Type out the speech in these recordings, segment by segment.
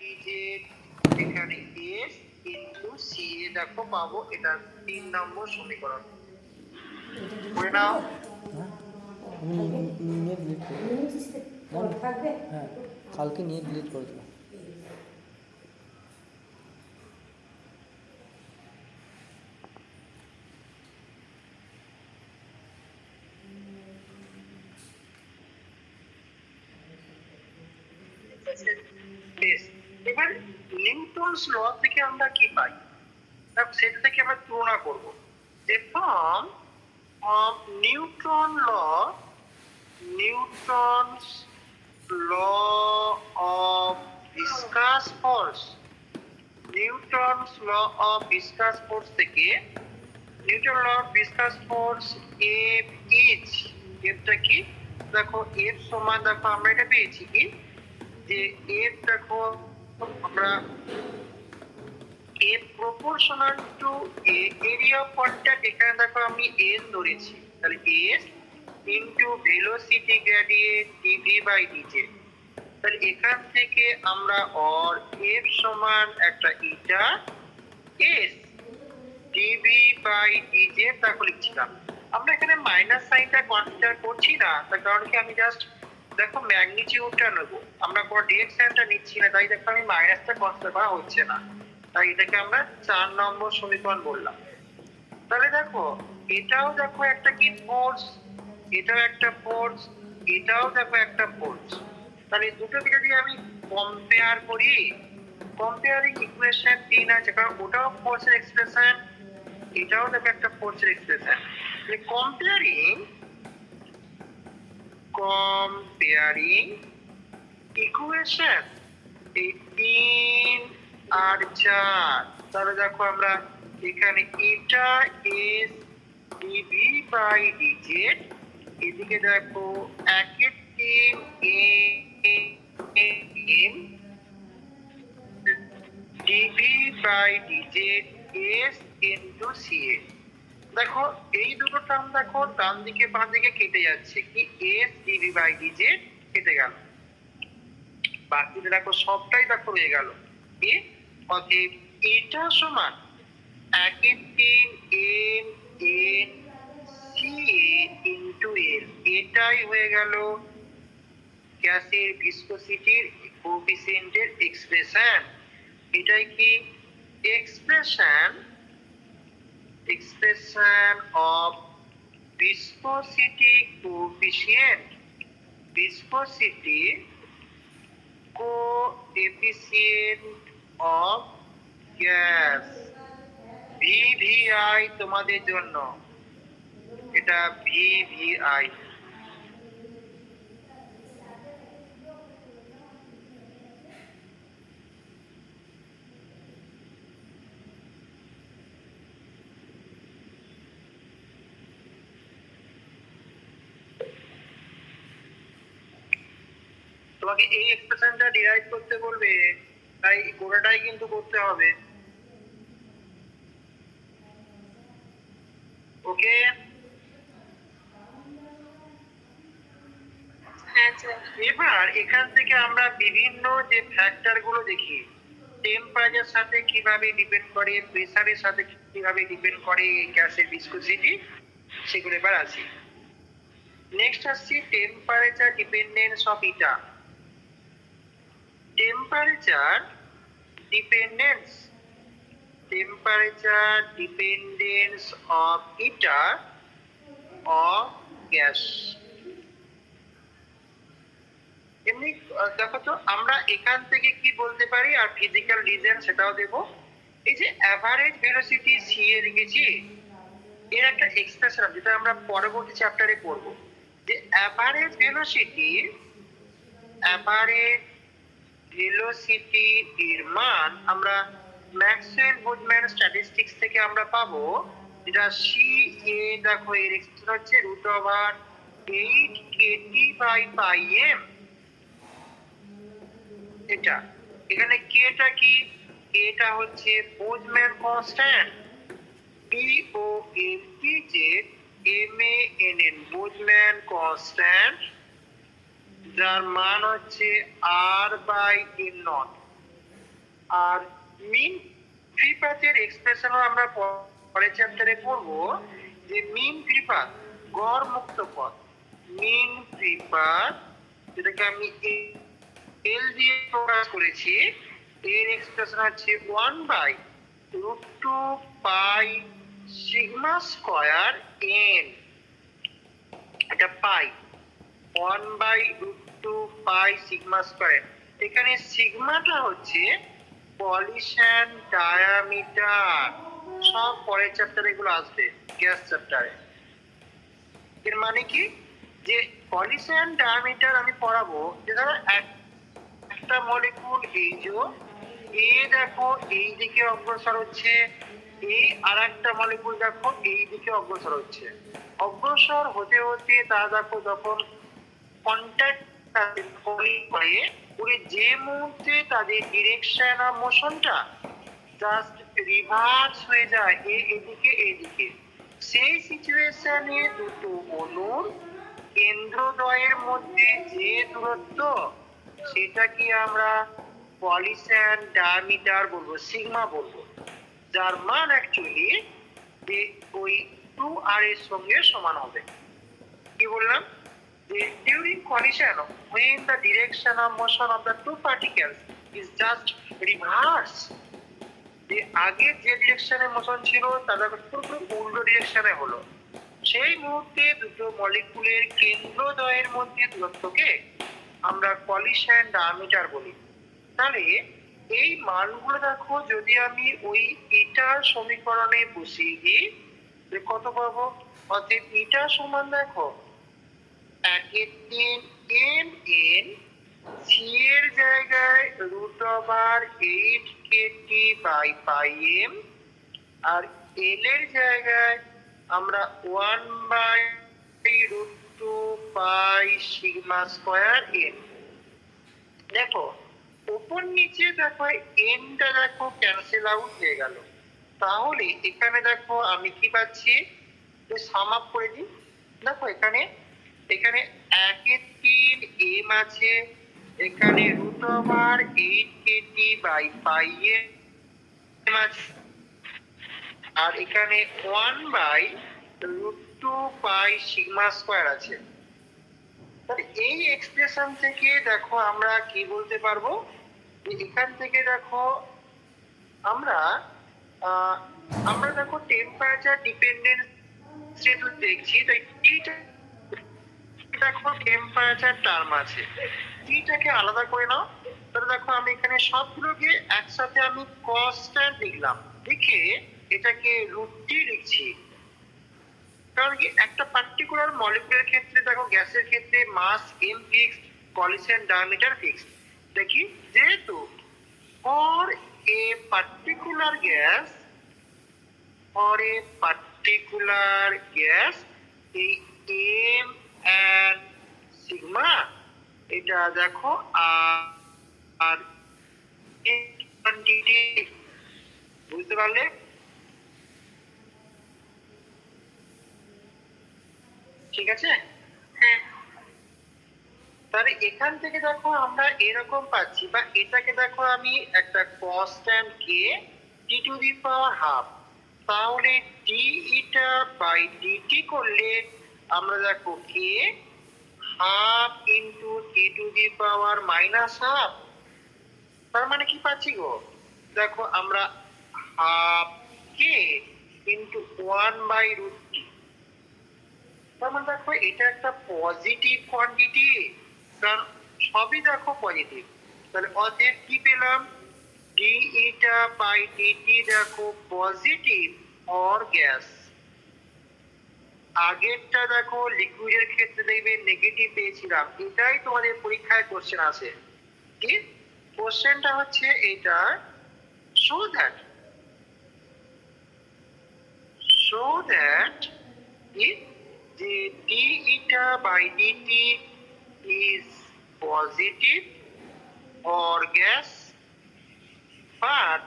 এই যে এখানে এস ইনটু সি এ দেখো পাবো, এটা 3 নম্বর সমীকরণ। করে নাও। নিয়ে ডিলিট করে হ্যাঁ, কালকে নিয়ে ডিলিট করে দেবো। এবার নিউটনস ল থেকে আমরা কি পাই, সেটা থেকে আমরা তুলনা করব। যে from Newton law, Newton's law of viscous force, Newton's law of viscous force থেকে Newton law of viscous force F is, এফটা কি দেখো, এফ সমান দেখো আমরা এটা পেয়েছি কি, যে এফ দেখো আমরা F proportional to area of contact, এখানে দেখো আমি এস ধরেছি, তাহলে S into velocity gradient D V by D Z. তাহলে এখান থেকে আমরা অর এফ সমান একটা eta S D V by D Z দেখো লিখছিলাম। আমরা এখানে মাইনাস সাইনটা কনসিডার করছি না, তার কারণ কি আমি জাস্ট দেখো ম্যাগনিটিউডটা নেবো, আমরা কোনো ডিরেকশনটা নিচ্ছি না, তাই দেখো আমি মাইনাসটা কনসিডার করা হচ্ছে না, তাই এটাকে আমরা 4 নম্বর সমীকরণ বললাম। তাহলে দেখো এটাও দেখো একটা কি ফোর্স, এটাও একটা ফোর্স, এটাও দেখো একটা ফোর্স। তাহলে দুটোকে যদি আমি কম্পেয়ার করি, কম্পেয়ারিং ইকুয়েশন 3 আছে, কারণ ওটাও ফোর্সের এক্সপ্রেশন, এটাও দেখো একটা ফোর্সের এক্সপ্রেশন। কম্পেয়ারিং ইকুয়েশন এই 3 আর 4, তাহলে দেখো আমরা এখানে এটা এস ডিভি বাই ডিজেড, এদিকে দেখো একের 3 M DV by DZ S into C A. দেখো এই দুটো টার্ম দেখো ডান দিকে বাম দিকে কেটে যাচ্ছে, কি এস ডিভি বাই ডিজেড কেটে গেল, বাকিটা দেখো সবটাই দেখো রয়ে গেল কি, অতএব এটা সমান একের 3 M N C into L, এটাই হয়ে গেল গ্যাসের ভিসকোসিটির কোএফিসিয়েন্টের এক্সপ্রেশন। এটাই কি expression of viscosity coefficient, viscosity coefficient of gas, VVI তোমাদের জন্য, এটা ভিভিআই। তোমাকে এই এক্সপ্রেশনটা ডিরাইভ করতে বলবে, তাই গোটাটাই কিন্তু করতে হবে। ওকে, এবার এখান থেকে আমরা বিভিন্ন যে ফ্যাক্টর গুলো দেখি, টেম্পারেচার সাথে কিভাবে ডিপেন্ড করে, প্রেসারের সাথে কিভাবে ডিপেন্ড করে গ্যাসের ভিসকোসিটি, সেগুলো এবার আসি। নেক্সট আসছি temperature dependence of eta, temperature dependence of eta of gas. এমনি দেখো তো আমরা এখান থেকে কি বলতে পারি, আর ফিজিক্যাল রিজন সেটাও দেব। এই যে অ্যাভারেজ ভেলোসিটি সি এ লিখেছি, এর একটা এক্সপ্রেশন যেটা আমরা পরবর্তী চ্যাপ্টারে পড়ব, যে অ্যাভারেজ ভেলোসিটি এর মান আমরা ম্যাক্সওয়েল বোলজম্যান স্ট্যাটিস্টিক্স থেকে আমরা পাবো, যেটা সি এ দেখো এর এক্সপ্রেশন হচ্ছে √8 কেটি বাই পাই এম। এটা এখানে কেটা কি, এটা হচ্ছে Boltzmann constant, BOLTZ Boltzmann constant, যার মান হচ্ছে R/N0। আর মিন ফ্রি পাথের এক্সপ্রেশনও আমরা পরের চ্যাপ্টারে পড়বো, যে মিন ফ্রি পাথ গড় মুক্ত পথ, মিন ফ্রি পাথ, যেটাকে আমি এল দিয়ে প্রকাশ করেছি, এর এক্সপ্রেশন হচ্ছে 1/√2 পাই সিগমা স্কয়ার এন, এটা পাই 1/√2 পাই সিগমা স্কয়ার। এখানে সিগমাটা হচ্ছে পলিশন ডায়ামিটার, সব পরের চ্যাপ্টারে এগুলো আসবে, গ্যাস চ্যাপ্টারে। এর মানে কি, যে পলিশন ডায়ামিটার আমি পড়াবো, যে ধরো একটা মলিকুল এই যে এ দেখো এই দিকে অগ্রসর হচ্ছে, এই আর একটা মলিকুল দেখো এই দিকে অগ্রসর হচ্ছে, অগ্রসর হতে হতে তা দেখো যখন কন্ট্যাক্ট করে যে মুহূর্তে তাদের ডিরেকশন অফ মোশনটা জাস্ট রিভার্স হয়ে যায় এদিকে এদিকে, সেই সিচুয়েশনে দুটো অণুর কেন্দ্রদ্বয়ের মধ্যে যে দূরত্ব, সেটাকে আমরা পলিশন ডায়ামিটার বলবো, সিগমা বলবো, যার মান অ্যাকচুয়ালি যে ওই 2r এর সঙ্গে সমান হবে। কি বললাম, যে during collision when the direction of motion of the two particles is just reverse, যে আগে যে ডিরেকশনে মোশন ছিল তার পুরোপুরি উল্টো ডিরেকশনে হলো, সেই মুহূর্তে দুটো মলিকুলের কেন্দ্রদ্বয়ের মধ্যে দূরত্বকে আমরা কলিশন ডায়ামিটার বলি। তাহলে এই মানগুলো দেখো, যদি আমি ওই এটার সমীকরণে বসিয়ে দিই, কত পাবো? অর্থাৎ এটা সমান দেখো 1/3 mn, সি এর জায়গায় √8 kT/πm, আর এল এর জায়গায় আমরা 1/√2 পাই সিগমা স্কয়ার এন। দেখো উপর নিচে দেখো এনটা দেখো ক্যান্সেল আউট হয়ে গেল, তাহলে এখানে দেখো আমি কি পাচ্ছি, সাম আপ করে দিই। দেখো এখানে 1/3 m আছে, এখানে √8 kT/πm আছে, আর এখানে 1/√2 পাই সিগমা স্কয়ার আছে। তাহলে এই এক্সপ্রেশন থেকে দেখো আমরা কি বলতে পারবো, যে এখান থেকে দেখো আমরা দেখো টেম্পারেচার ডিপেন্ডেন্স যেহেতু দেখছি, তাই টিটা দেখো টেম্পারেচার টার্ম আছে, টিটাকে আলাদা করে নাও। তাহলে দেখো আমি এখানে সবগুলোকে একসাথে আমি কনস্ট্যান্ট লিখলাম, লিখে এটাকে √t লিখছি। কারণ কি, একটা পার্টিকুলার মলিকুলের ক্ষেত্রে দেখো, গ্যাসের ক্ষেত্রে মাস m fixed, collision diameter fixed. দেখি, যেহেতু ফর এ পার্টিকুলার গ্যাস এই m and সিগমা, এটা দেখো আর কোয়ান্টিটি, বুঝতে পারলে? ঠিক আছে, হ্যাঁ। তাহলে এখান থেকে দেখো আমরা এরকম পাচ্ছি, বা এটাকে দেখো আমি একটা কনস্ট্যান্ট কে t⁻², তাহলে d/dt করলে আমরা দেখো কে ½ × t⁻², তার মানে কি পাচ্ছি গো, দেখো আমরা ½ কে ইন্টু 1/√t, তার মানে দেখো এটা একটা পজিটিভ কোয়ান্টিটি, কারণ সবই দেখো পজিটিভ। তাহলে অতএব কি পেলাম, d/dt দেখো পজিটিভ অর গ্যাস। আগেরটা দেখো লিকুইডের ক্ষেত্রে দেখবে নেগেটিভ পেয়েছিলাম, এটাই তোমাদের পরীক্ষায় কোশ্চেন আছে। কি কোশ্চেনটা হচ্ছে এটা, show that the d/dt is positive or gas but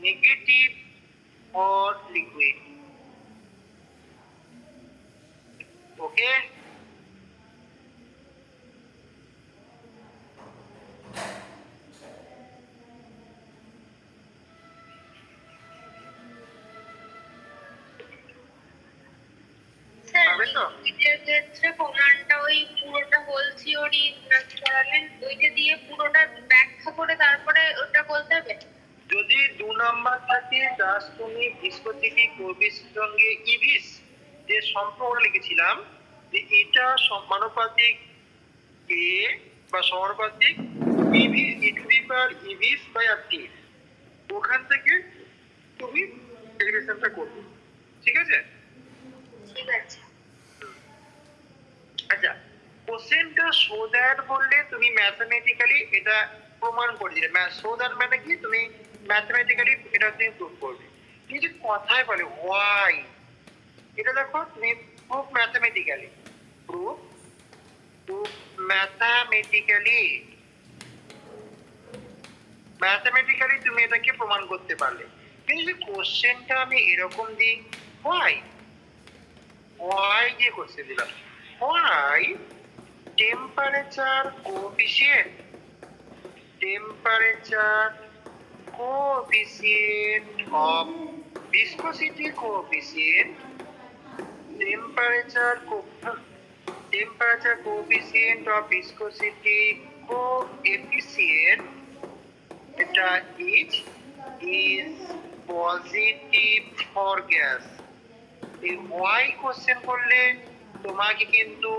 negative or liquid. Okay? পেরেছো? ক্ষেত্রে প্রমাণটা ওই পুরোটা হোল থিওরি করালেন, ওইটা দিয়ে পুরোটা ব্যাখ্যা করে তারপরে ওটা বলতে হবে। যদি 2 নাম্বার থাকে জাস্ট তুমি ভিসকোসিটি কোএফিসিয়েন্ট সঙ্গে ইভিস যে সম্পর্ক লিখেছিলাম যে এটা সমানুপাতিক এ বা সমানুপাতিক E V E to the power E V S by R T, ওখান থেকে তুমি ডেরিভেশনটা করবে। ঠিক আছে? ঠিক আছে। আচ্ছা, কোশ্চেনটা সো দ্যাট বললে তুমি ম্যাথমেটিক্যালি এটা প্রমাণ করে দিলে। সো দ্যাট মানে কি, তুমি ম্যাথমেটিক্যালি এটা তুমি প্রুভ করবে। কিন্তু কথায় বলে হোয়াই, এটা দেখো তুমি prove mathematically, prove mathematically mathematically তুমি এটাকে প্রমাণ করতে পারলে। কিন্তু যদি কোশ্চেনটা আমি এরকম দিই হোয়াই, হোয়াই দিয়ে কোশ্চেন দিলাম, why temperature coefficient, temperature coefficient of viscosity coefficient, temperature coefficient of viscosity coefficient, এটা is positive for gas। এই why কোশ্চেন করলে তোমাকে কিন্তু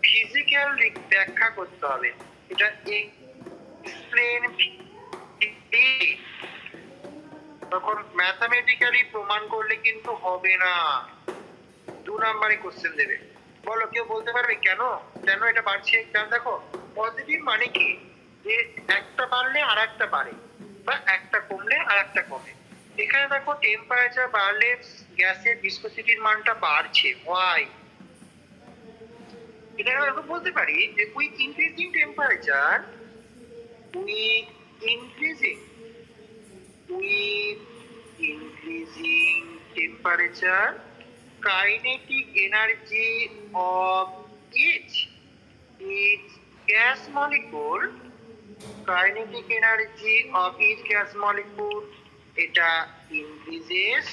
ফিজিক্যাল ব্যাখ্যা করতে হবে, এটা এক্সপ্লেন, তখন ম্যাথমেটিক্যালি প্রমাণ করলে কিন্তু হবে না, 2 নাম্বারে কোশ্চেন দেবে। বলো, কেউ বলতে পারবে কেন কেন এটা বাড়ছে? কারণ দেখো পজিটিভ মানে কি, যে একটা বাড়লে আর একটা বাড়ে বা একটা কমলে আর একটা কমে। এখানে দেখো টেম্পারেচার বাড়লে গ্যাসের ভিসকোসিটির মানটা বাড়ছে, ওয়াই। এটা আমরা বলতে পারি যে with increasing temperature, with increasing temperature, kinetic energy of each gas molecule, kinetic energy of each gas molecule এটা increases,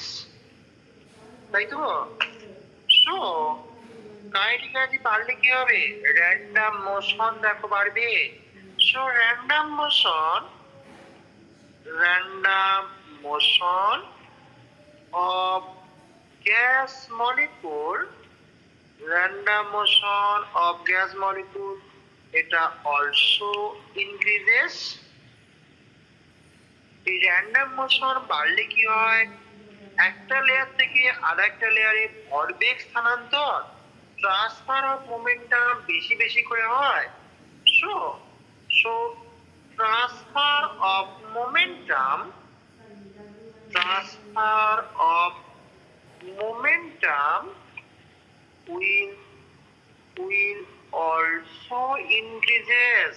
তাই তো? So kinetic energy বাড়লে কি হবে? random motion দেখো বাড়বে। So random motion of gas molecule, এটা also increases। এই র্যান্ডম মোশন বাড়লে কি হয়, একটা লেয়ার থেকে আরেকটা লেয়ারে ভরবেগ স্থানান্তর, ট্রান্সফার অফ মোমেন্টাম বেশি বেশি করে হয়। So transfer of momentum will also increases।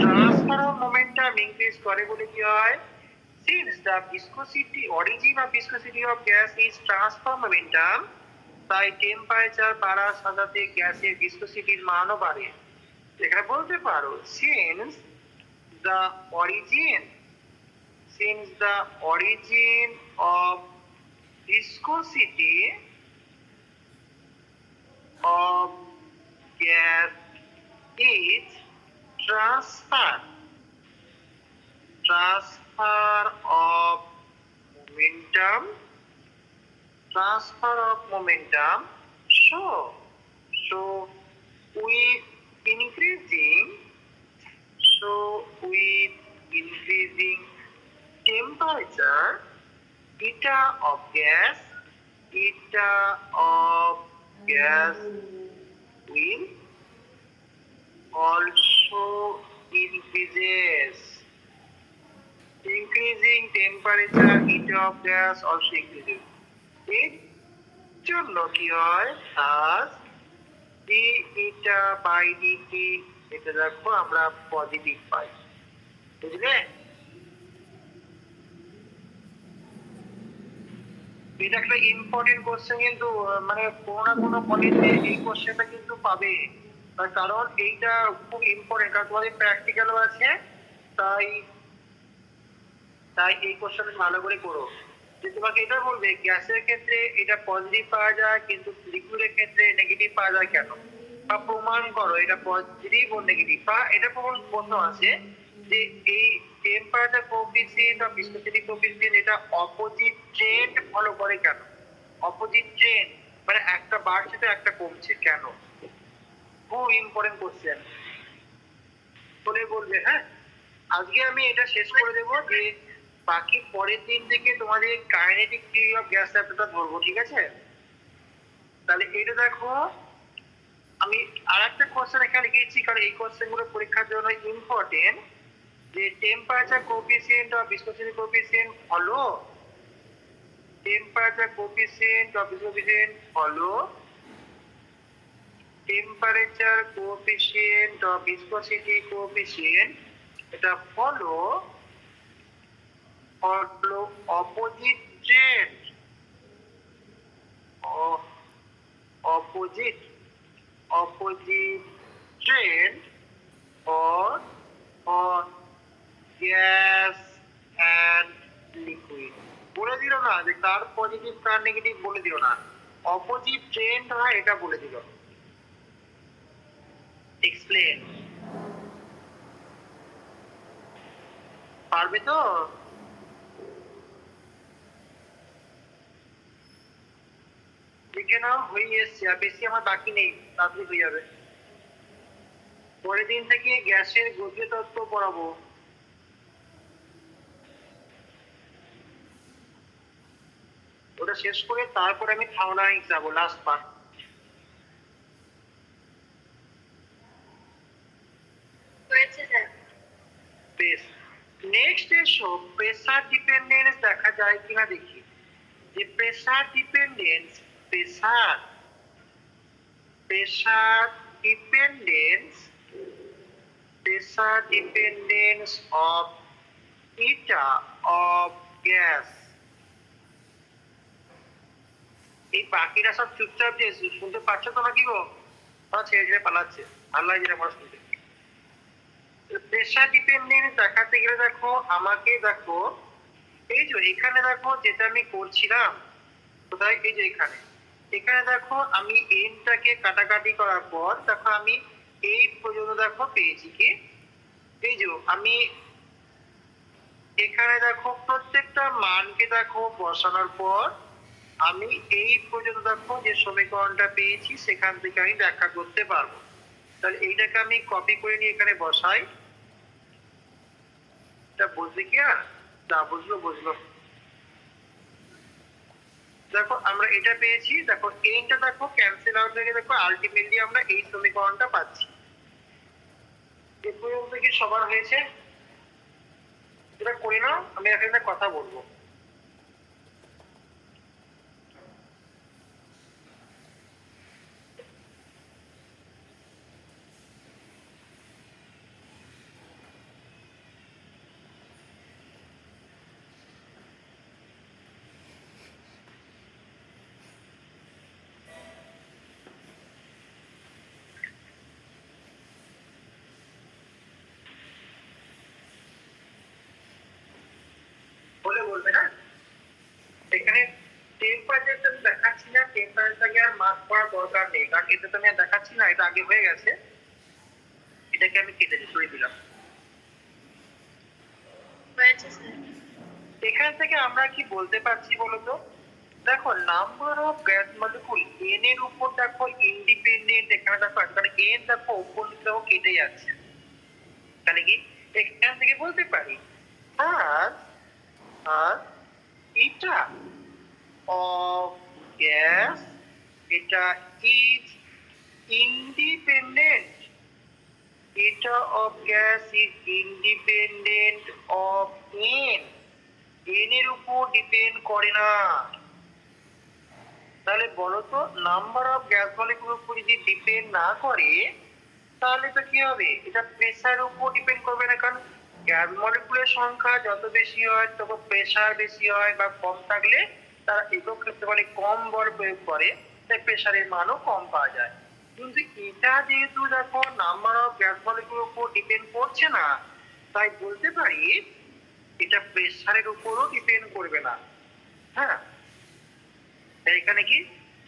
transfer of momentum increase করে বলে কি হয়, since the viscosity origin of viscosity of gas is transfer momentum, তাই টেম্পারেচার বাড়ার সাথে সাথে গ্যাসের ভিসকোসিটির মানও বাড়ে। এখানে বলতে পারো since the origin of viscosity of gas is transfer of momentum, so with increasing temperature, eta of gas will also increases। increasing temperature, eta of gas also increases। এর জন্য কি হয়, as d eta by dt, এটা দেখো আমরা positive পাই, বুঝলে? এটা একটা ইম্পর্টেন্ট কোশ্চেন, কিন্তু মানে কোনো না কোনো কলেজে এই কোশ্চেনটা কিন্তু পাবে, তার কারণ এইটা খুব ইম্পর্টেন্ট, কারণ তোমাদের প্র্যাকটিক্যালও আছে, তাই এই কোশ্চেনটা ভালো করে করো। যে তোমাকে এটা বলবে গ্যাসের ক্ষেত্রে এটা পজিটিভ পাওয়া যায় কিন্তু লিকুইডের ক্ষেত্রে নেগেটিভ পাওয়া যায় কেন, বা প্রমাণ করো এটা পজিটিভ ও নেগেটিভ, বা এটা প্রশ্ন আছে যে এই টেম্পারেচার কোএফিসিয়েন্ট বা ভিসকোসিটি কোএফিসিয়েন্ট এটা অপোজিট ট্রেন্ড ফলো করে কেন, অপোজিট ট্রেন্ড মানে একটা বাড়ছে তো একটা কমছে কেন, খুব ইম্পর্টেন্ট কোশ্চেন বলে বলবে। হ্যাঁ, আজকে আমি এটা শেষ করে দেবো, যে বাকি পরের দিন থেকে তোমাদের কাইনেটিক থিওরি অফ গ্যাস চ্যাপ্টারটা ধরবো, ঠিক আছে? তাহলে এটা দেখো, আমি আরেকটা কোশ্চেন এখানে লিখেছি কারণ এই কোশ্চেন গুলো পরীক্ষার জন্য ইম্পর্টেন্ট, যে temperature coefficient of viscosity coefficient হলো, টেম্পারেচার কোএফিসিয়েন্ট অফ ভিসকোসিটি হলো, temperature coefficient of viscosity coefficient এটা follow opposite trend, opposite trend or gas and liquid। বলে দিল না যে কার পজিটিভ কার নেগেটিভ, বলে দিল না, অপোজিট ট্রেন্ড হয় এটা বলে দিল। এক্সপ্লেন পারবে তো? লিখে নাও, হয়ে এসছে, আর বেশি আমার বাকি নেই, তাড়াতাড়ি হয়ে যাবে। পরের দিন থেকে গ্যাসের গতীয় তত্ত্ব পড়াবো। ওটা শেষ করে তারপর আমি থার্মোডাইনামিক্স যাবো, লাস্ট পার্ট। বেশ, নেক্সট এসো প্রেসার ডিপেন্ডেন্স দেখা যায় কিনা দেখি। যে pressure dependence, pressure dependence of heater of gas. এই বাকিরা সব চুপচাপ যে শুনতে পাচ্ছ তো নাকি গো? ছেড়ে ছেড়ে পালাচ্ছে, ভালো লাগছে না আমার শুনতে। প্রেসার ডিপেন্ডেন্স দেখাতে গেলে দেখো, আমাকে দেখো এই যে এখানে দেখো যেটা আমি করছিলাম, কোথায়, এই যে এখানে, এখানে দেখো আমি এনটাকে কাটাকাটি করার পর দেখো আমি এই পর্যন্ত দেখো পেয়েছি কি, এই যে আমি এখানে দেখো প্রত্যেকটা মানকে দেখো বসানোর পর আমি এই পর্যন্ত দেখো যে সমীকরণটা পেয়েছি সেখান থেকে আমি ব্যাখ্যা করতে পারবো। তাহলে এইটাকে আমি কপি করে নিয়ে এখানে বসাই। এটা বুঝলি কি? আর যা বুঝলো। দেখো আমরা এটা পেয়েছি, দেখো এইটা দেখো ক্যান্সেল আউট হয়ে দেখো আলটিমেটলি আমরা এই সমীকরণটা পাচ্ছি। এ পর্যন্ত কি সবার হয়েছে? এটা করে নাও, আমি এখন একটা কথা বলবো। বলবে না, এখানে টেম্পারেচারটা দেখাচ্ছি না, টেম্পারেচারটাকে আর মার্ক করার দরকার নেই কারণ এটা তো আমি আর দেখাচ্ছি না, এটা আগে হয়ে গেছে। এটাকে আমি কেটে সরিয়ে দিলাম। এখান থেকে আমরা কি বলতে পারছি বলতো? দেখো number of gas molecule N এর উপর দেখো ইন্ডিপেন্ডেন্ট, এখানে দেখো এখানে এন দেখো উপর নিচে কেটে যাচ্ছে, তাহলে কি এখান থেকে বলতে পারি আর এটা of gas, এটা is independent, eta of gas is independent of n, n এর উপর ডিপেন্ড করে না। তাহলে বলো তো নাম্বার অফ গ্যাস মলিকুলের উপর যদি ডিপেন্ড না করে তাহলে তো কি হবে, এটা প্রেসারের উপর ডিপেন্ড করবে না, কারণ গ্যাস মলিকুলের সংখ্যা যত বেশি হয় তত প্রেসার বেশি হয়, বা কম থাকলে তারা একক ক্ষেত্রে বলে কম বল প্রয়োগ করে, তাই প্রেসারের মানও কম পাওয়া যায়। কিন্তু এটা যেহেতু দেখো নাম্বার অফ গ্যাস মলিকুলের উপর ডিপেন্ড করছে না, তাই বলতে পারি এটা প্রেসারের উপরও ডিপেন্ড করবে না। হ্যাঁ, এখানে কি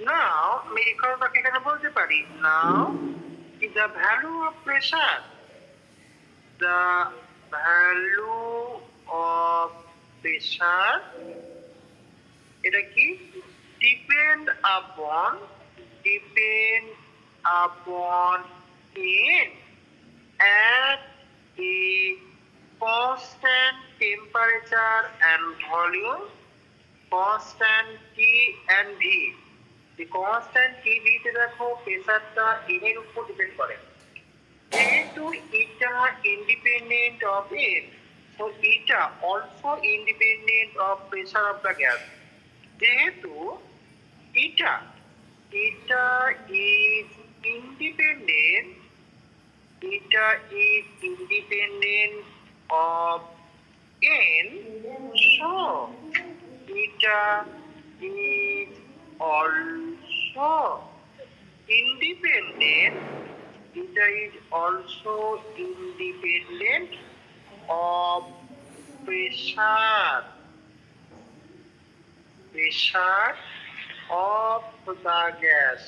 নাও আমি এখানে বলতে পারি now the value of pressure, the value of pressure, এটা কি ডিপেন্ড আপন in at a constant temperature and volume, constant T and V. The constant T V তে দেখো প্রেসারটা n এর উপর ডিপেন্ড করে, যেহেতু এটা ইন্ডিপেন্ডেন্ট অফ এর, so এটা also independent of pressure of the gas. যেহেতু এটা is independent of n, so এটা is also independent of pressure of the gas।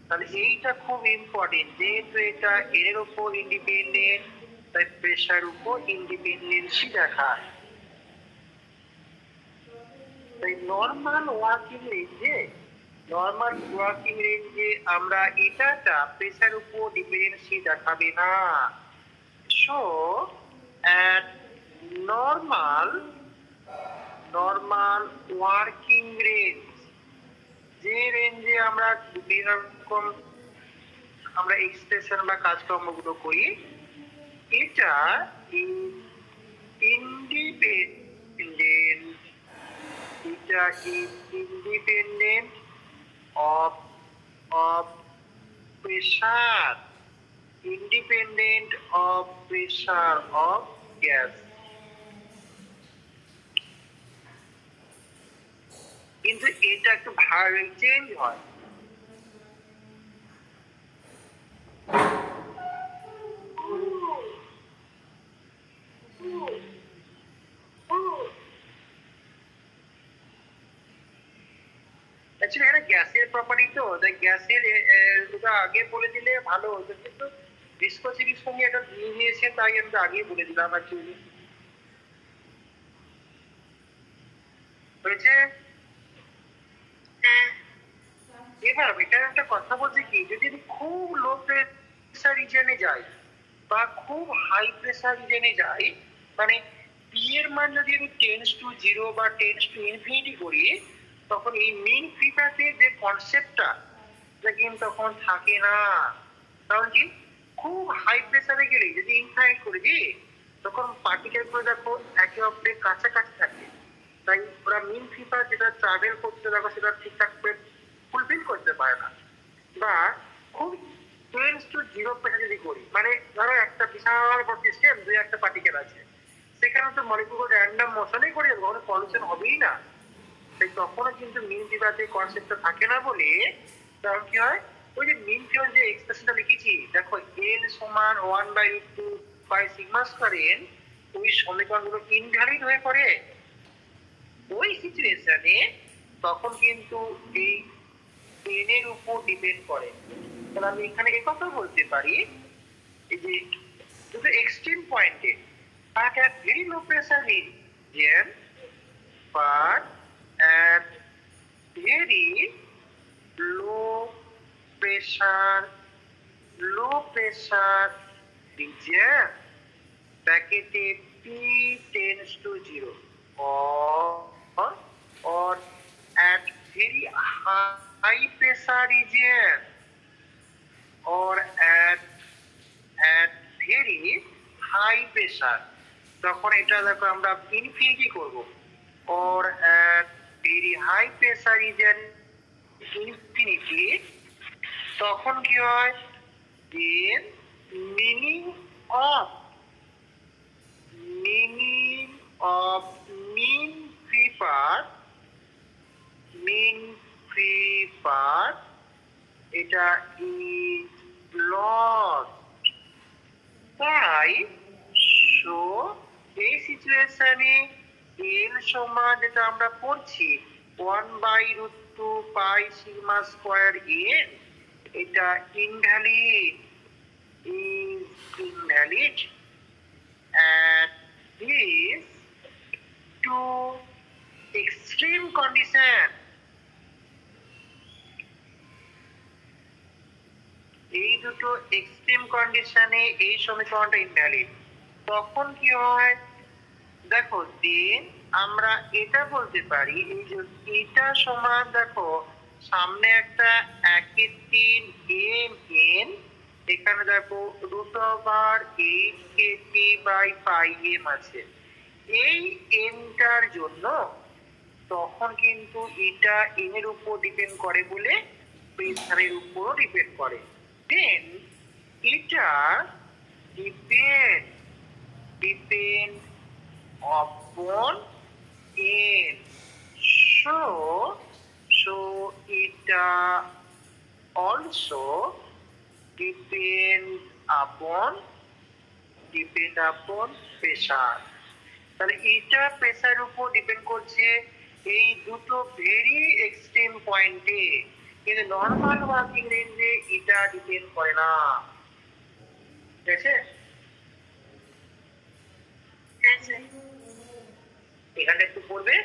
তাহলে এইটা খুব ইম্পর্টেন্ট, যেহেতু এটা এর উপর ইন্ডিপেন্ডেন্ট তাই প্রেসার উপর ইন্ডিপেন্ডেন্সি দেখায়। তাই নর্মাল ওয়ার্কিং রেঞ্জে আমরা এটাটা প্রেসার উপর ডিপেন্ডেন্সি দেখাবে না। So at normal working range, যে রেঞ্জে আমরা বিভিন্ন রকম আমরা এক্সপ্রেশন বা কাজকর্মগুলো করি, এটা independent of pressure of gas. কিন্তু এটা একটু ভাবে চেঞ্জ হয়। অ্যাকচুয়ালি এটা গ্যাসের প্রপার্টি, তো তাই গ্যাসের ওটা আগে বলে দিলে ভালো হতো, কিন্তু ভিসকোসিটির সঙ্গে এটা নিয়েছে তাই আমি তো আগে বলে দিলাম। অ্যাকচুয়ালি হয়েছে। এবার এটা একটা কথা বলছি কি, যদি খুব লো প্রেসার রিজনে যাই বা খুব হাই প্রেসার রিজনে যাই, মানে পি এর মান যদি আমি 10 বা 10 করি, তখন এই মিন ফ্রিটাতে যে কনসেপ্টটা কিন্তু তখন থাকে না। কারণ কি খুব হাই প্রেসারে গেলে যদি ইনফাইনাইট করে দিই, তখন পার্টিকেল গুলো দেখো একে অপরের কাছাকাছি থাকে, তাই ওরা মিন ফিফা যেটা ট্রাভেল করতে দেখো সেটা ঠিকঠাক ফুলফিল করতে পারে না। বা খুব 10 প্রেসার যদি করি, মানে ধরো একটা বিশাল বড় সিস্টেম, দুই একটা পার্টিকেল আছে, সেখানে তো মলিকুল র্যান্ডম মোশনে করে যাবে, কোনো পলিউশন হবেই না। তাই তখনও কিন্তু মিন ফিফাতে কনসেপ্টটা থাকে না বলে তখন কি হয়, ওই যে মিন ফিফার যে এক্সপ্রেশনটা লিখেছি দেখো এল সমান 1/√2 বাই সিগমা স্কয়ার এন, ওই সমীকরণগুলো ইনভ্যালিড হয়ে পড়ে। ওই সিচুয়েশনে তখন কিন্তু এই এন এর উপর ডিপেন্ড করে। তাহলে আমি এখানে এই কথা বলতে পারি এই যে দুটো এক্সট্রিম পয়েন্টে, but at very low pressure region, but at very low pressure region, ব্র্যাকেটে P tends to 0, or at very high pressure region, or at very high pressure, তখন এটা দেখো আমরা ইনফিনিটি করব, or at very high pressure region infinity, তখন কি হয়, এর meaning of mean free path এটা ইজ লস। তাই সো এই সিচুয়েশনে এল সমান যেটা আমরা পড়ছি 1/√2 পাই সিগমা স্কোয়ার এন, এটা invalid, is invalid, and these two extreme condition, এই দুটো এক্সট্রিম কন্ডিশনে এই সমীকরণটা ইনভ্যালিড। তখন কি হয় দেখো, দেন আমরা এটা বলতে পারি, এই যে এটা সমান দেখো সামনে একটা 1/3 এখানে দেখো √8kT/πm আছে। এই এনটার জন্য তখন কিন্তু এটা এন এর উপর ডিপেন্ড করে বলে প্রেসারের উপরও ডিপেন্ড করে। দেন এটা ডিপেন্ড upon n, so এটা also depend upon pressure। তাহলে এটা প্রেসারের উপর ডিপেন্ড করছে এই দুটো ভেরি এক্সট্রিম পয়েন্টে, কিন্তু নর্মাল ওয়ার্কিং রেঞ্জে এটা ডিপেন্ড করে না। ঠিক আছে, এখানে একটু পড়বে।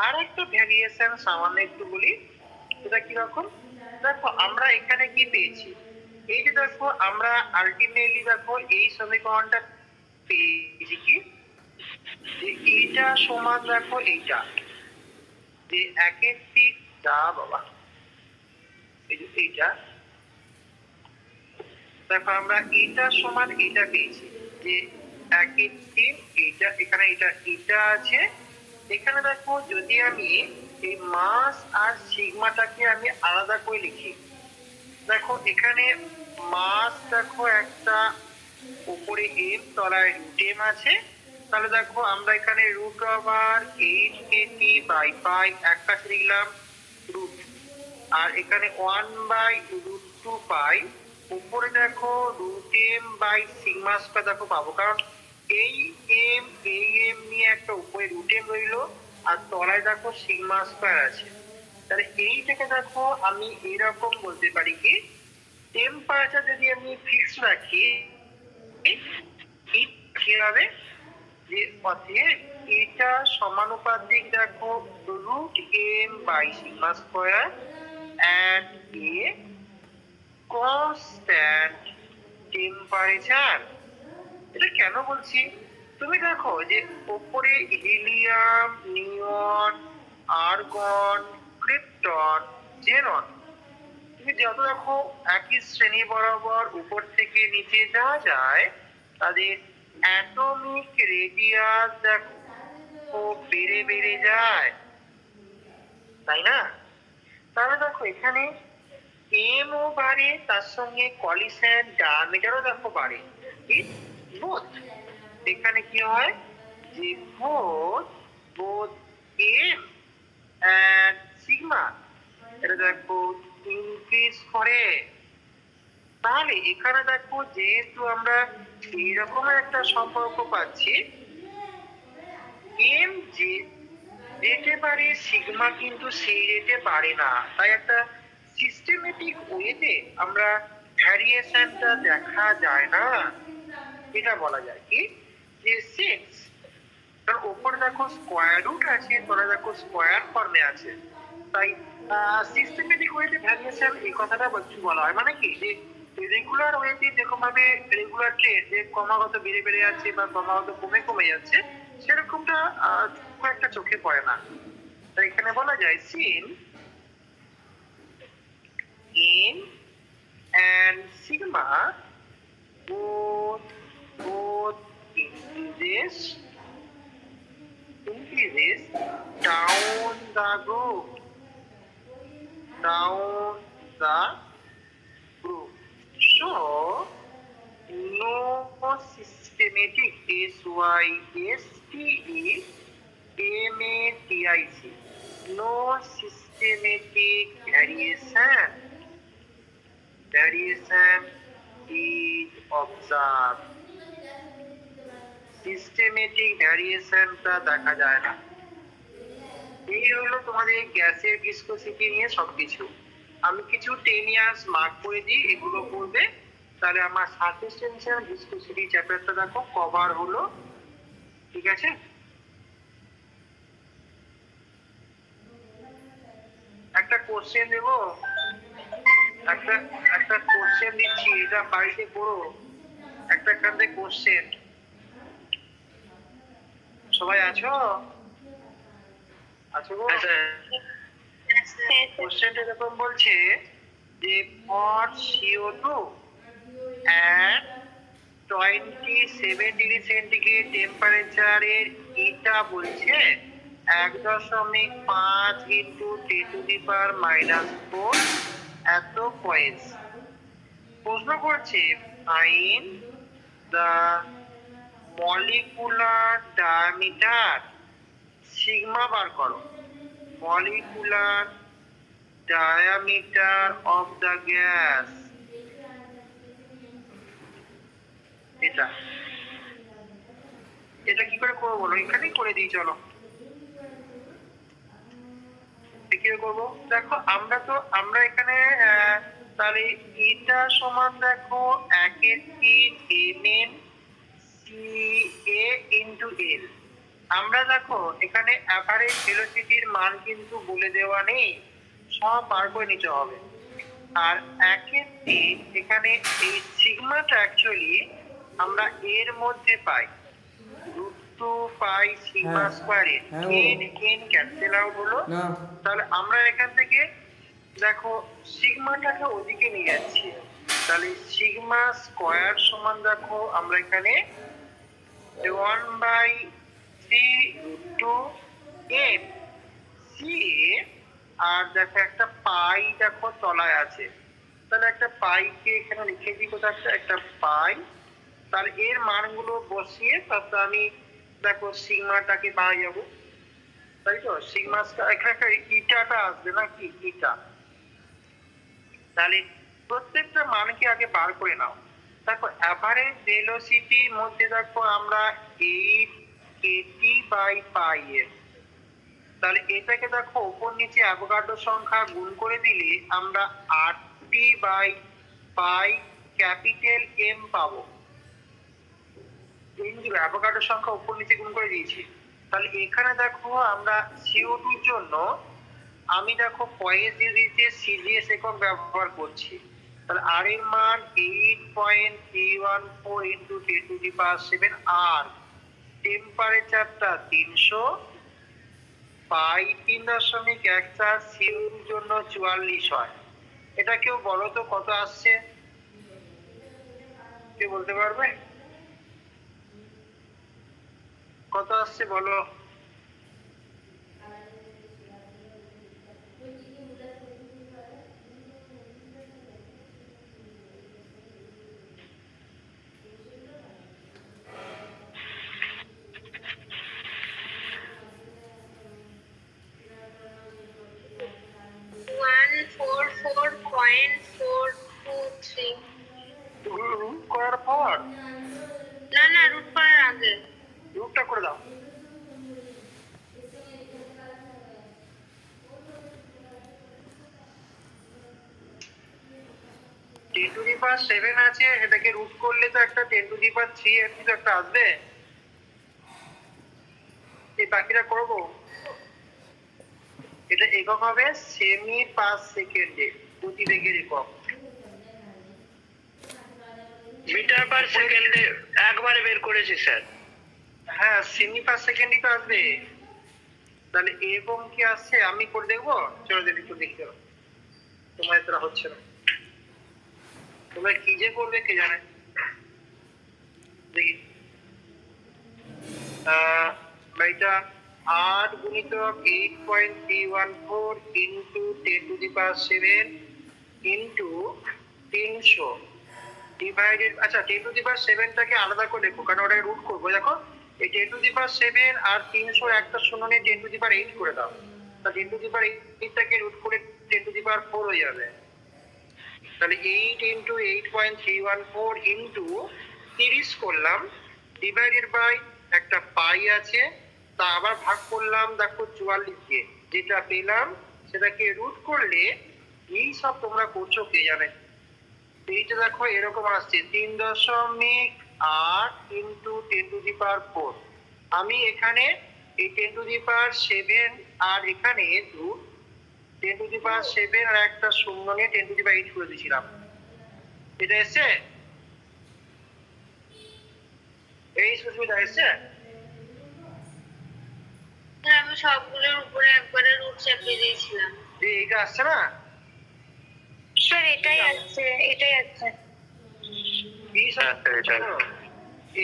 আর একটা ভ্যারিয়েশন সামান্য একটু বলি, সেটা কিরকম দেখো, আমরা এখানে কি পেয়েছি, এই যে দেখো আমরা আলটিমেটলি দেখো এই সমীকরণটা পেয়েছি কি, যে এইটা সমান দেখো এইটা, যে 1/3 বাবা, এই যে এইটা দেখো আমরা এইটা সমান এইটা পেয়েছি, যে 1/3 এইটা, এখানে এটা আছে। এখানে দেখো যদি আমি এই মাস আর সিগমাটাকে আমি আলাদা করে লিখি, দেখো এখানে মাস দেখো একটা উপরে এম তলায় √m আছে, তাহলে দেখো আমরা এখানে √8kT/π এক পাশে লিখলাম রুট, আর এখানে 1/√2 উপরে দেখো √m/σ² দেখো পাবো, কারণ এই এম নিয়ে একটা উপরে √m রইলো, আর তলায় দেখো σ² আছে। তাহলে এইটাকে দেখো আমি এরকম বলতে পারি কি, টেম্পারেচার যদি আমি ফিক্স রাখি কি হবে, যে অতএব এটা সমানুপাতিক দেখো √m/σ² and a constant temperature। এটা কেন বলছি, তুমি দেখো যে উপরে হিলিয়াম, নিয়ন, আর্গন, ক্রিপ্টন, জেনন, তুমি যত দেখো একই শ্রেণী বরাবর উপর থেকে নিচে যাওয়া যায়, তাদের অ্যাটমিক রেডিয়াস দেখো বেড়ে যায়, তাই না? তাহলে দেখো এখানে এম ও বাড়ে, তার সঙ্গে কলিশন ডায়ামিটারও দেখো বাড়ে, বোথ। এখানে কি হয় যে বোথ এম এন্ড সিগমা এটা দেখো ইনক্রিজ করে। তাহলে এখানে দেখো যেহেতু আমরা এইরকম একটা সম্পর্ক পাচ্ছি, এম যে রেটে বাড়ে সিগমা কিন্তু সেই রেটে বাড়ে না, তাই একটা সিস্টেমেটিক ওয়েতে আমরা ভ্যারিয়েশনটা দেখা যায় না। এটা বলা যায় কি, যে 6, কারণ উপরে দেখো স্কোয়ার রুট আছে, তোরা দেখো স্কোয়ার ফর্মে আছে, তাই সিস্টেমেটিক ওয়েতে ভ্যারিয়েশন এই কথাটা বলা হয়। মানে কি, যে রেগুলার ওয়েতে যেরকম ভাবে রেগুলার ট্রেন্ড যে ক্রমাগত বেড়ে যাচ্ছে বা ক্রমাগত কমে যাচ্ছে, সেরকমটা খুব একটা চোখে পড়ে না। তাই এখানে বলা যায় scene in and sigma both increases down the group, so no systematic no systematic variation is observed। Systematic ভ্যারিয়েশনটা দেখা যায় না। এই হলো তোমাদের গ্যাসের ভিসকোসিটি নিয়ে সবকিছু। আমি কিছু 10 ইয়ার্স মার্ক করে দিই, এগুলো করবে, তাহলে আমার সারফেস টেনশন ভিসকোসিটি চ্যাপ্টারটা দেখো কভার হলো। ঠিক আছে, একটা কোশ্চেন দেবো, একটা একটা কোশ্চেন দিচ্ছি, এটা বাড়িতে করো। একটা কান্দে কোশ্চেন, সবাই আছো? আছো গো? কোশ্চেনটা এরকম বলছে যে for CO2 at 27 degree centigrade টেম্পারেচারের এটা বলছে 1.5 ইন্টু 10⁻⁻4 এত পয়েন্টস। প্রশ্ন করছে find the molecular diameter, sigma বার করো, molecular diameter of the gas, এটা এটা কি করে করবো বলো? এখানেই করে দিই, চলো কি করে করবো দেখো। আমরা এখানে তাহলে এটা সমান দেখো 1/3 CA into L। আমরা দেখো এখানে অ্যাভারেজ ভেলোসিটির মান কিন্তু বলে দেওয়া নেই, সব বার করে নিতে হবে। আর 1/3 এখানে এই সিগমাটা অ্যাকচুয়ালি আমরা এর মধ্যে পাই, √2 পাই সিগমা স্কয়ারে, n ক্যান্সেল আউট হলো। তাহলে আমরা এখান থেকে দেখো সিগমাটাকে ওদিকে নিয়ে যাচ্ছি, তাহলে সিগমা স্কয়ার সমান দেখো আমরা এখানে 1/3√2 CA, আর দেখো একটা পাই দেখো তলায় আছে, তাহলে একটা পাইকে এখানে লিখে দিই, কোথাও একটা পাই। তাহলে এর মানগুলো বসিয়ে তারপর আমি দেখো সিগমাটাকে পাওয়া যাবো, তাই তো? সিগমা এখানে একটা ইটাটা আসবে না কি, ইটা। তাহলে প্রত্যেকটা মানকে আগে বার করে নাও। দেখো অ্যাভারেজ ভেলোসিটির মধ্যে দেখো আমরা 880/πs, তাহলে এটাকে দেখো উপর নিচে অ্যাভোগাড্রো সংখ্যা গুণ করে দিলে আমরা 8t/π ক্যাপিটাল M পাবো। অ্যাভোগাড্রো সংখ্যা উপর নিচে গুণ করে দিয়েছি। তাহলে এখানে দেখো আমরা CO2 এর জন্য আমি দেখো পয়েস দিয়ে দিয়েছি, সিজিএস একক ব্যবহার করছি। তাহলে আর এর মান 8.314 ইন্টু 10⁻7, আর টেম্পারেচারটা 300, পাই 3.14, CO2 এর জন্য 44 হয়। এটা কেউ বলো তো কত আসছে? কেউ বলতে পারবে কত আসছে বলো? রুট করার পর না রুট করার আগে রুটটা করে দাও। টেন টু দি পাওয়ার 7 আছে, এটাকে রুট করলে তো একটা 10 টু দি পাওয়ার 3 এর কিছু একটা আসবে। এই বাকিটা করবো, এটা একক হবে সেমি পার সেকেন্ডে, প্রতি বেগের একক। মিটার পার সেকেন্ডে একবারে বের করেছি স্যার। হ্যাঁ, সেমি পার সেকেন্ডই তো আসবে। তাহলে এরকম কি আসছে আমি করে দেখবো, চলো দেখি, একটু দেখি। চলো, তোমার এটা হচ্ছে না, তোমরা কি যে করবে কে জানে। দেখি এটা 8 গুণিতক 8.314 into 10 two the power 7 into 300 divided. আচ্ছা, 10 টু দি পাওয়ার 7টাকে আলাদা করে লেখো, কারণ ওটাকে রুট করবো। দেখো এই 10 টু দি পাওয়ার 7 আর 300 একটা শূন্য নিয়ে 10 টু দি পাওয়ার 8 করে দাও। তা 10 টু দি পাওয়ার 8টাকে রুট করে 10 টু দি পাওয়ার 4 হয়ে যাবে। তাহলে 8 ইন্টু 8.314 ইন্টু 30 করলাম, ডিভাইডেড বাই একটা পাই আছে, তা আবার ভাগ করলাম দেখো 44 দিয়ে। যেটা পেলাম সেটাকে রুট করলে এই সব তোমরা করছো কে জানে। এইটা দেখো এরকম আসছে 3.8 ইন্টু 10⁴। আমি এখানে এই 10⁷ আর এখানে রুট 10⁷ আর একটা শূন্য নিয়ে 10⁸ করে দিয়েছিলাম। এটা এসছে, এই সুবিধা এসছে। হ্যাঁ, আমি সবগুলোর উপরে একবারে রুট চাপিয়ে দিয়েছিলাম। যে এইটা আসছে না, স্যার এটাই আছে, এটাই আছে।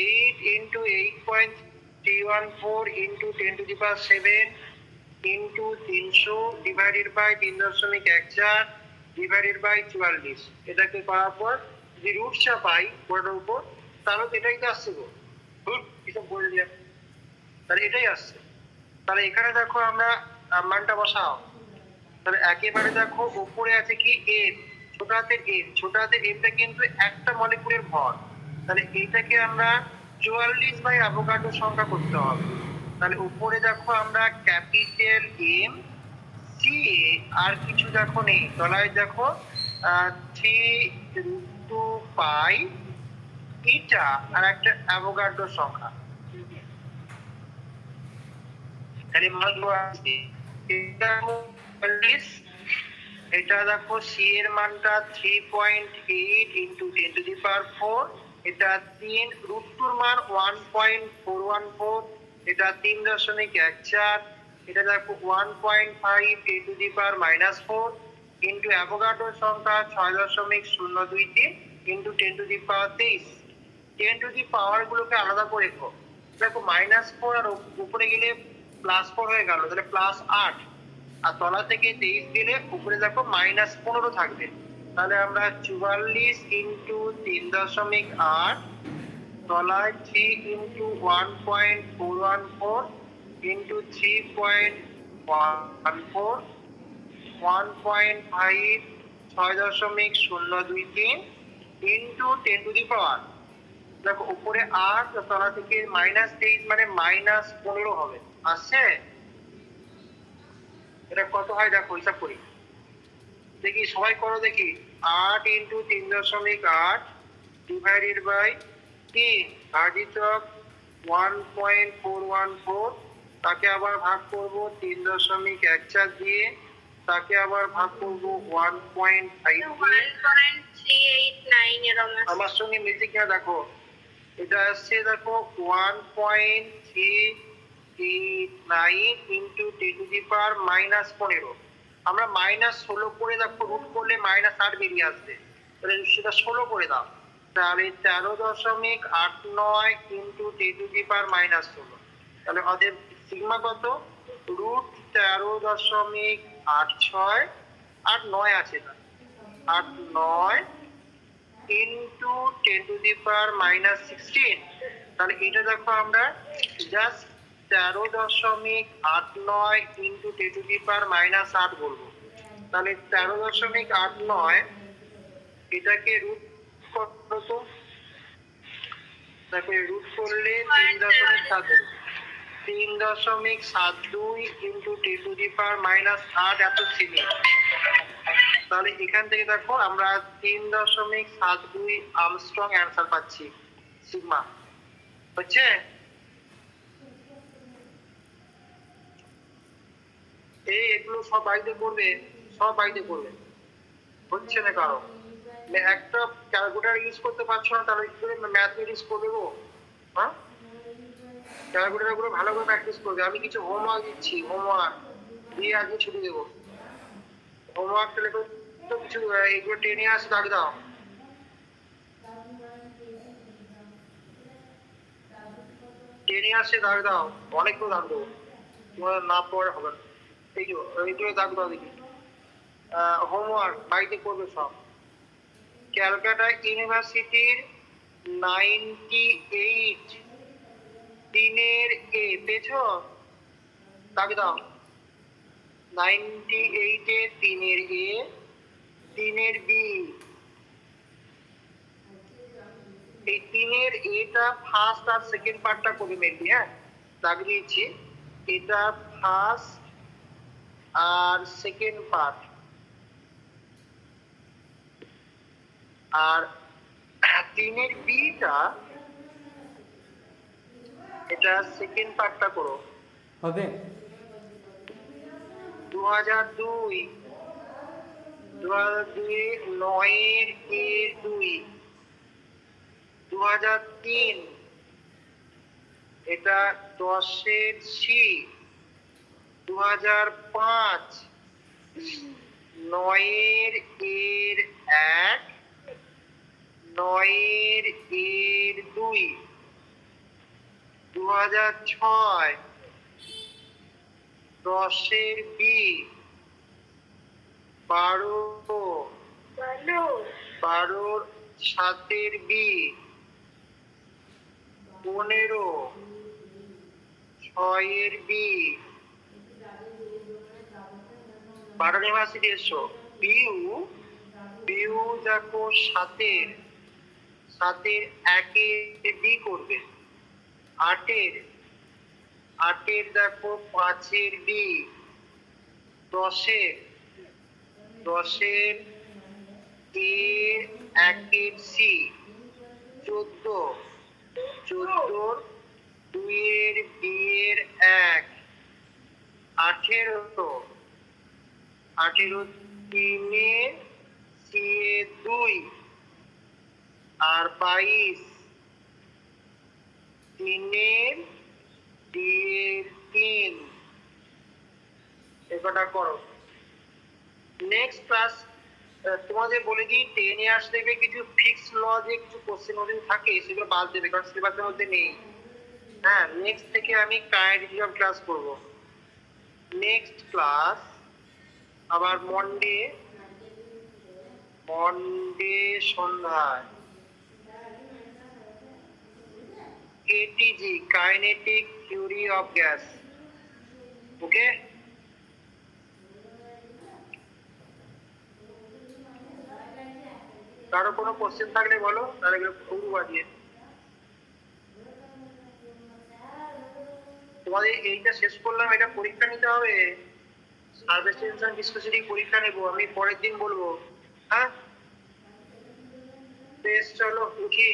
8 into 8.314 into 10⁷ into 300 divided by 3.14 divided by 44। এটাকে করার পর যদি রুট চাপাই ওটার উপর তাহলে তো এটাই তো আসছে গো। এসব বলে দিলাম, তাহলে এটাই আসছে। তাহলে এখানে দেখো আমরা মানটা বসাও। তাহলে একেবারে দেখো উপরে আছে কি এম, ছোট হাতের এম, ছোট হাতের এমটা কিন্তু একটা মলিকুলের ভর। তাহলে এইটাকে আমরা 44 বাই অ্যাভোগাড্রো সংখ্যা করতে হবে। তাহলে উপরে দেখো আমরা ক্যাপিটাল এম সি, আর কিছু দেখো নেই, তলায় দেখো 3√2π এটা আর একটা অ্যাভোগাড্রো সংখ্যা। তাহলে মানগুলো আছে এটা দেখো সি এর মানটা 3.8 ইন্টু 10⁴। এটা 3√2 মান 1.414, এটা 3.14। এটা দেখো 1.5 10⁻⁻4 ইন্টু অ্যাভোগাড্রো সংখ্যা 6.023 ইন্টু 10⁻23। 10⁻⁻ গুলোকে আলাদা করে রেখো। দেখো -4 আর উপরে গেলে +4 হয়ে গেল, তাহলে +8, আর তলা থেকে 23 গেলে উপরে দেখো -15 থাকবে। তাহলে আমরা 44 ইন্টু 3.8 তলায় 3 ইন্টু 1.414 ইন্টু 3.14 1.5 6.023 ইন্টু 10⁻। দেখো উপরে 8, তলা থেকে -23 মানে -15 হবে। আসছে? এটা কত হয় দেখো, হিসাব করি দেখি, সবাই করো দেখি। 8 ইন্টু 3.8 ডিভাইডেড বাই 3 ভাজিতক 1.414, তাকে আবার ভাগ করব 3.14 দিয়ে, তাকে আবার ভাগ করব 1.5 দিয়ে। 1.389 এরকম আছে। আমার সঙ্গে মিলছে কিনা দেখো, এটা আসছে দেখো 1.389 ইন্টু 10⁻⁻15। আমরা -16 করে দেখো রুট করলে -8 বেরিয়ে আসবে, তাহলে সেটা 16 করে দাও। তাহলে 13.89 ইন্টু 10⁻⁻16। তাহলে ওদের সিগমা কত? √13.86 আর 9 আছে না, 8 9 ইন্টু 10⁻⁻16। তাহলে এটা দেখো আমরা জাস্ট 13.89 ইন্টু 10⁻⁻8 বলবো। তাহলে 13.89 এটাকে রুট করতো, তারপরে রুট করলে 3.72 ইন্টু 10⁻⁻8 এত সিমি। তাহলে এখান থেকে দেখো আমরা 3.72 আর্মস্ট্রং অ্যান্সার পাচ্ছি সিগমা। হচ্ছে? এগুলো সব বাড়িতে করবে, সব বাড়িতে করবে। হচ্ছে না কারো, একটা ক্যালকুলেটর ইউজ করতে পারছো না, তাহলে কি করে ম্যাথমেটিক্স করবে গো? হ্যাঁ, ক্যালকুলেটর গুলো ভালো করে প্র্যাকটিস করবে। আমি কিছু হোমওয়ার্ক দিচ্ছি, হোমওয়ার্ক দিয়ে আজকে ছুটি দেবো। হোমওয়ার্ক লেখো তো কিছু, এগুলো টেনে আসে দাগ দাও। টেনে আসে দাগ দাও, অনেকগুলো দাগ দেবো, তোমার না পড়ে হবে না। এইগুলো দাগ দাও দেখি। হোমওয়ার্ক বাড়িতে করবে সব। ক্যালকাটা ইউনিভার্সিটির 98 3-এর এ পেয়েছো? দাগ দাও। 98-এর 3-এর এ, 3-এর বি। এই 3-এর এটা ফার্স্ট আর সেকেন্ড পার্টটা করবে মেনলি। হ্যাঁ, দাগ দিয়েছি। এটা ফার্স্ট আর সেকেন্ড পার্ট, আর 3-এর বিটা, এটা সেকেন্ড পার্টটা করো। হবে 2002 9-এর এর 2, 2003 এটা 10-এর সি, 2005 9-এর এর 1, 9-এর এর 2, 2006 10-এর বি, 12-র 7-এর বি, 15 6-এর বি, 12 ইউনিভার্সিটি এসো। বিউ দেখো 7-এর 1-এর বি করবে, 8-এর দেখো 5-এর বি, 10-এর এর 1-এর সি, 14-র 2-এর বি এর 1, 18-র 3-এর সি এর 2, আর 22 3-এর ডি এর 3। এটা করো। নেক্সট ক্লাস তোমাদের বলে দিই, 10 ইয়ার্স থেকে কিছু ফিক্স ল যে কিছু কোশ্চেন ওদের থাকে সেগুলো বাদ দেবে, কারণ সিলেবাসের মধ্যে নেই। হ্যাঁ, নেক্সট থেকে আমি কাইন্ড ক্লাস করব। নেক্সট ক্লাস আবার মন্ডে সন্ধ্যায় কেটিজি, কাইনেটিক থিওরি অফ গ্যাস। ওকে, কারো কোনো কোশ্চেন থাকলে বলো, তাহলে পুরো বাজিয়ে। তোমাদের এইটা শেষ করলাম, এটা পরীক্ষা নিতে হবে, সার্ভিস টেনশন ডিসকাশন পরীক্ষা নেবো আমি, পরের দিন বলবো। হ্যাঁ বেশ, চলো উঠি।